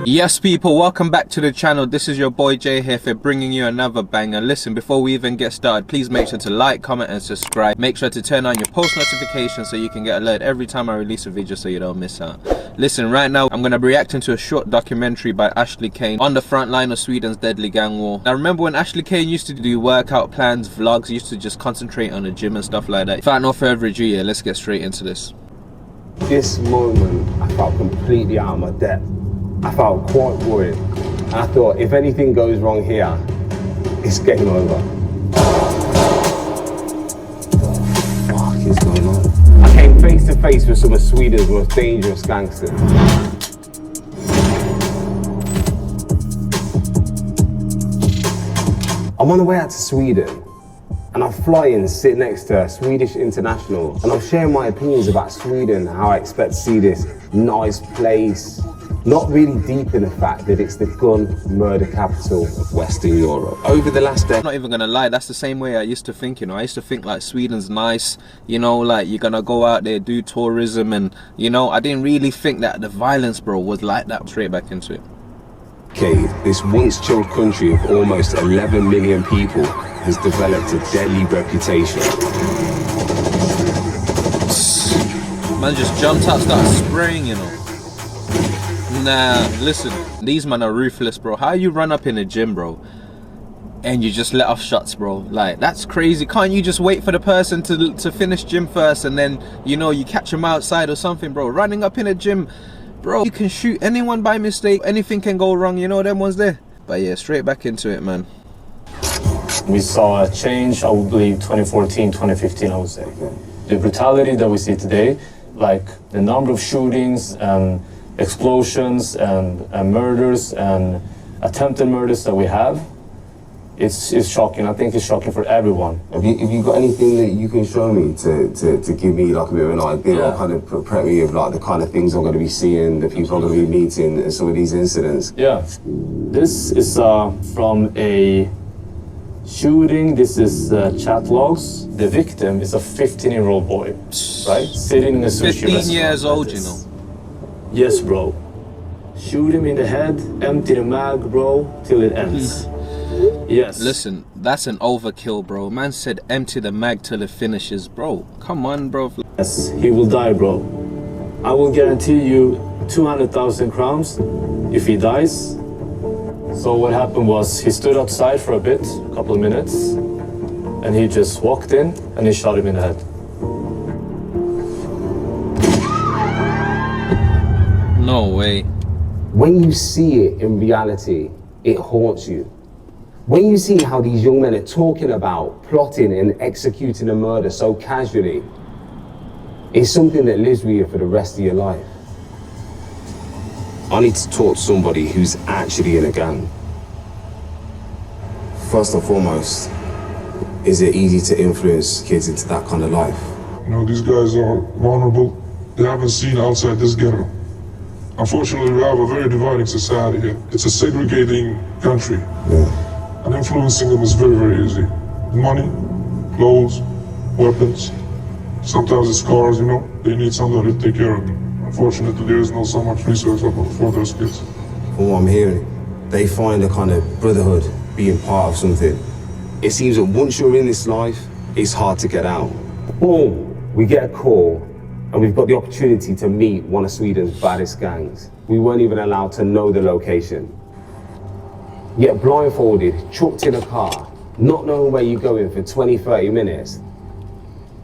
Yes people, welcome back to the channel. This is your boy Jay here for bringing you another banger. Listen, before we even get started, please make sure to like, comment and subscribe. Make sure to turn on your post notifications so you can get alert every time I release a video so you don't miss out. Listen, right now I'm going to be reacting to a short documentary by Cain on the front line of Sweden's deadly gang war. Now remember when Cain used to do workout plans, vlogs, used to just concentrate on the gym and stuff like that. Without no further ado, yeah, let's get straight into this. This moment I felt completely out of my depth. I felt quite worried. And I thought, if anything goes wrong here, it's game over. What is going on? I came face to face with some of Sweden's most dangerous gangsters. I'm on the way out to Sweden, and I'm flying, sit next to a Swedish international, and I'm sharing my opinions about Sweden, how I expect to see this nice place. Not really deep in the fact that it's the gun murder capital of Western Europe. Over the last day, I'm not even gonna lie, that's the same way I used to think, you know. I used to think like Sweden's nice, you know, like you're gonna go out there, do tourism, and you know, I didn't really think that the violence, bro, was like that. Straight back into it. Okay, this once chill country of almost 11 million people has developed a deadly reputation. Man just jumped out, started spraying, you know. Nah, listen, these men are ruthless, bro. How you run up in a gym, bro, and you just let off shots, bro? Like, that's crazy. Can't you just wait for the person to finish gym first and then, you know, you catch them outside or something, bro? Running up in a gym, bro, you can shoot anyone by mistake. Anything can go wrong, you know, them ones there. But yeah, straight back into it, man. We saw a change, I would believe, 2014, 2015, I would say. The brutality that we see today, like the number of shootings and explosions and murders and attempted murders that we have, it's shocking. I think it's shocking for everyone. Have you got anything that you can show me to give me like a bit of an idea, or kind of prep me of like the kind of things I'm going to be seeing, the people I'm going to be meeting, and some of these incidents? Yeah, this is from a shooting. This is chat logs. The victim is a 15-year-old boy, right? Sitting in a sushi 15 restaurant. years old, you know. Yes, bro. Shoot him in the head, empty the mag, bro, till it ends. Yes. Listen, that's an overkill, bro. Man said empty the mag till it finishes, bro. Come on, bro. Yes, he will die, bro. I will guarantee you 200,000 crowns if he dies. So what happened was he stood outside for a bit, a couple of minutes, and he just walked in and he shot him in the head. No way. When you see it in reality, it haunts you. When you see how these young men are talking about plotting and executing a murder so casually, it's something that lives with you for the rest of your life. I need to talk to somebody who's actually in a gang. First and foremost, is it easy to influence kids into that kind of life? You know, these guys are vulnerable. They haven't seen outside this ghetto. Unfortunately, we have a very dividing society here. It's a segregating country. Yeah. And influencing them is very, very easy. Money, clothes, weapons. Sometimes it's cars, you know. They need somebody to take care of them. Unfortunately, there is not so much research for those kids. From what I'm hearing, they find a kind of brotherhood being part of something. It seems that once you're in this life, it's hard to get out. Boom, we get a call, and we've got the opportunity to meet one of Sweden's baddest gangs. We weren't even allowed to know the location. Yet blindfolded, chucked in a car, not knowing where you're going for 20, 30 minutes.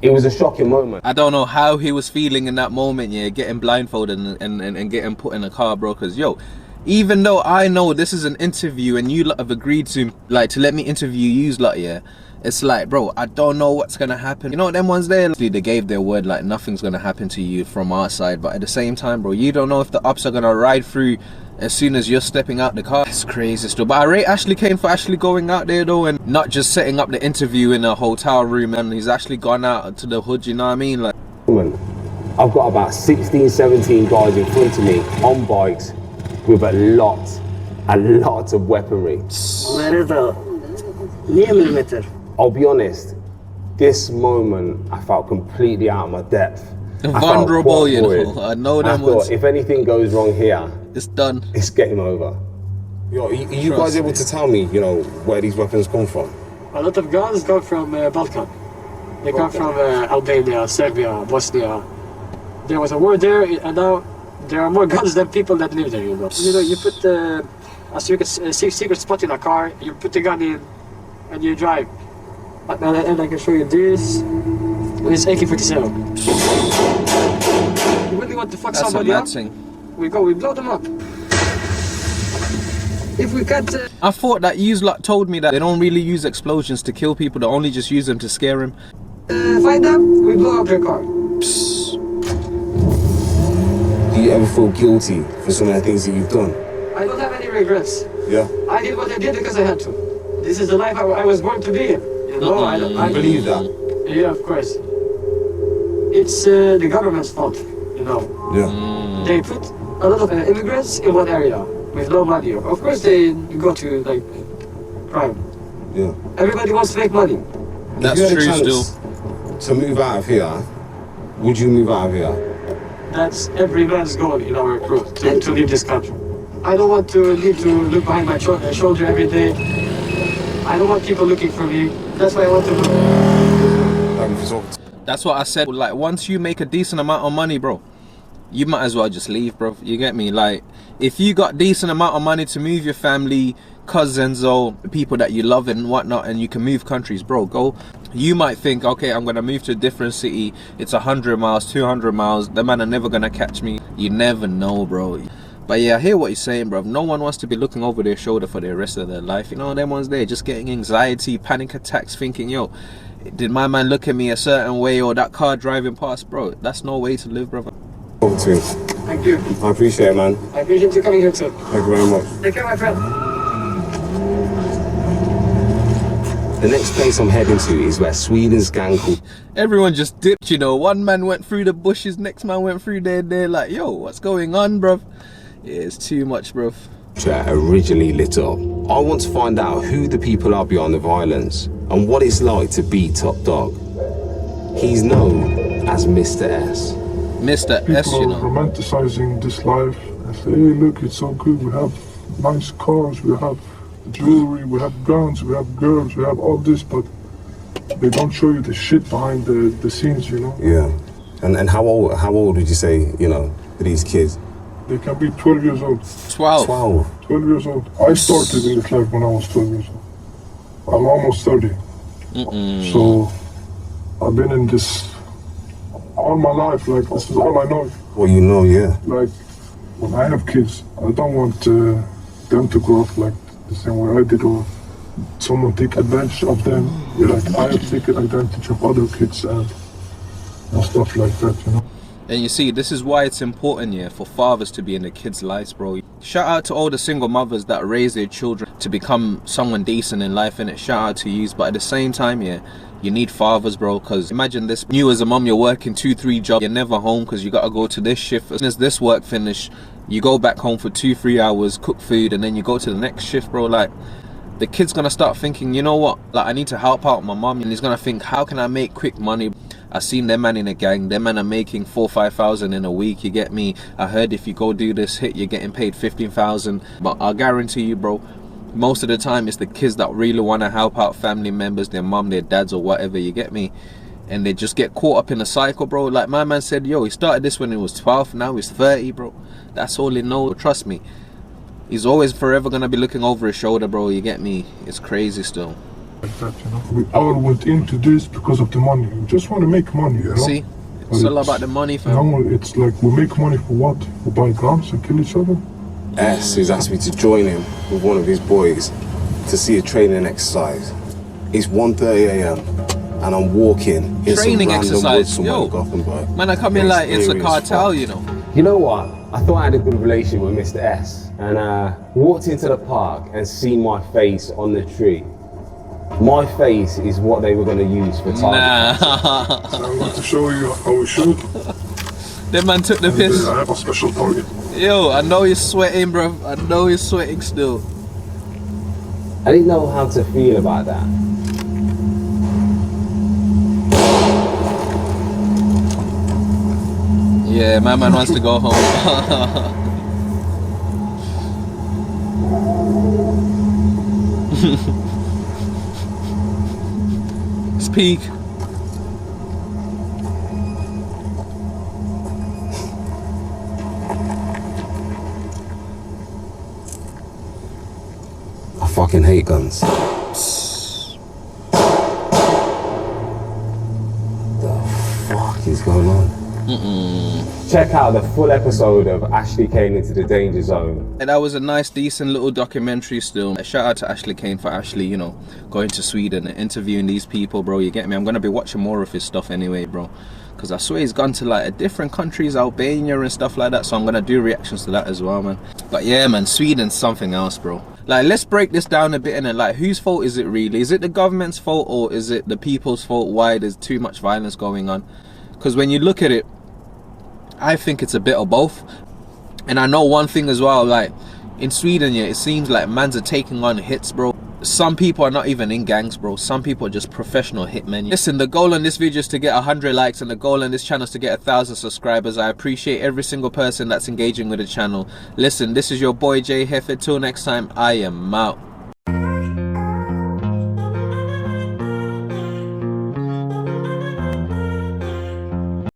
It was a shocking moment. I don't know how he was feeling in that moment, yeah, getting blindfolded and getting put in a car, bro, because, yo, even though I know this is an interview and you lot have agreed to, like, to let me interview you lot, yeah, it's like, bro, I don't know what's gonna happen. You know, them ones there, they gave their word, like, nothing's gonna happen to you from our side, but at the same time, bro, you don't know if the ops are gonna ride through as soon as you're stepping out the car. It's crazy stuff. But I rate Cain for actually going out there though, and not just setting up the interview in a hotel room, and he's actually gone out to the hood, you know what I mean? Like, I've got about 16, 17 guys in front of me on bikes with a lot of weaponry. Where is the 9mm? I'll be honest, this moment I felt completely out of my depth. vulnerable, you know. I know them ones. If anything goes wrong here, It's done. It's game over. Yo, are you guys able to tell me, you know, where these weapons come from? A lot of guns come from Balkan. They come from Albania, Serbia, Bosnia. There was a war there, and now there are more guns than people that live there. You know, you put a secret spot in a car. You put the gun in, and you drive. And I can show you this. This AK-47. You really want to fuck somebody up? We blow them up. If we can't... I thought that you lot told me that they don't really use explosions to kill people, they only just use them to scare them. Find them, we blow up their car. Psst. Do you ever feel guilty for some of the things that you've done? I don't have any regrets. Yeah? I did what I did because I had to. This is the life I was born to be in. You know, I believe that. Yeah, of course. It's the government's fault, you know. Yeah. They put a lot of immigrants in one area with no money. Of course they go to like crime. Yeah. Everybody wants to make money. That's if you true had a chance still. to move out of here, would you move out of here? That's every man's goal in our crew, to leave this country. I don't want to need to look behind my shoulder every day. I don't want people looking for me. That's why I want to look. That's what I said. Like, once you make a decent amount of money, bro, you might as well just leave, bro. You get me? Like, if you got decent amount of money to move your family, cousins, or people that you love and whatnot, and you can move countries, bro, go. You might think, okay, I'm gonna move to a different city. It's 100 miles, 200 miles. The man are never gonna catch me. You never know, bro. But yeah, I hear what you're saying, bro. No one wants to be looking over their shoulder for the rest of their life. You know, them ones there just getting anxiety, panic attacks, thinking, yo, did my man look at me a certain way, or that car driving past, bro? That's no way to live, brother. Thank you. I appreciate it, man. I appreciate you coming here too. Thank you very much. Take care, my friend. The next place I'm heading to is where Sweden's gang called... Everyone just dipped, you know. One man went through the bushes, next man went through there. They're like, yo, what's going on, bruv? Yeah, it's too much, bruv. Originally lit up. I want to find out who the people are behind the violence and what it's like to be top dog. He's known as Mr. S. Mr. People S, you know. are romanticizing this life and say, hey, look, it's so good. We have nice cars, we have jewelry, we have guns, we have girls, we have all this, but they don't show you the shit behind the scenes, you know? Yeah. And how old would you say, you know, for these kids? They can be 12 years old. 12. 12. 12 years old. I started in this life when I was 12 years old. I'm almost 30. So I've been in this all my life, like this is all I know. Well, you know, yeah. Like when I have kids, I don't want them to grow up like the same way I did, or someone take advantage of them. Like I have taken advantage of other kids and stuff like that, you know. And you see, this is why it's important, yeah, for fathers to be in the kids' lives, bro. Shout out to all the single mothers that raise their children to become someone decent in life, innit? Shout out to you. But at the same time, yeah, you need fathers, bro, because imagine this. You as a mom, you're working 2-3 jobs. You're never home because you got to go to this shift. As soon as this work finish, you go back home for 2-3 hours, cook food, and then you go to the next shift, bro. Like, the kid's going to start thinking, you know what? Like, I need to help out my mom. And he's going to think, how can I make quick money? I seen them man in a gang, them man are making 4,000-5,000 in a week, you get me? I heard if you go do this hit, you're getting paid 15,000. But I guarantee you, bro, most of the time it's the kids that really want to help out family members, their mom, their dads, or whatever, you get me? And they just get caught up in a cycle, bro. Like my man said, yo, he started this when he was 12, now he's 30, bro. That's all he knows. Trust me, he's always forever gonna be looking over his shoulder, bro, you get me? It's crazy still. Like that, you know. We all went into this because of the money. We just want to make money, you know. See, it's all about the money, fam. No, it's like we make money for what? We buy guns and kill each other. S has asked me to join him with one of his boys to see a training exercise. It's 1:30 a.m. and I'm walking in Training some random exercise, woods somewhere yo. in Gothenburg. Man, I come in like it's a Experience cartel, fun. you know. You know what? I thought I had a good relationship with Mr. S and walked into the park and seen my face on the tree. My face is what they were going to use for target. Nah. So I'm going to show you how we shoot. That man took the And, piss. I have a special target. Yo, I know you're sweating, bro. I know you're sweating still. I didn't know how to feel about that. Yeah, my man wants to go home. Speak. I fucking hate guns. What is going on? Check out the full episode of Ashley Cain Into the Danger Zone. And that was a nice, decent little documentary still. Shout out to Ashley Cain for actually, you know, going to Sweden and interviewing these people, bro. You get me? I'm going to be watching more of his stuff anyway, bro. Because I swear he's gone to like different countries, Albania and stuff like that. So I'm going to do reactions to that as well, man. But yeah, man, Sweden's something else, bro. Like, let's break this down a bit, and like, whose fault is it really? Is it the government's fault, or is it the people's fault why there's too much violence going on? Because when you look at it, I think it's a bit of both. And I know one thing as well, like in Sweden, yeah, it seems like mans are taking on hits, bro. Some people are not even in gangs, bro. Some people are just professional hitmen. Listen, the goal on this video is to get 100 likes, and the goal on this channel is to get 1,000 subscribers. I appreciate every single person that's engaging with the channel. Listen, this is your boy Jay Hefe. Till next time, I am out.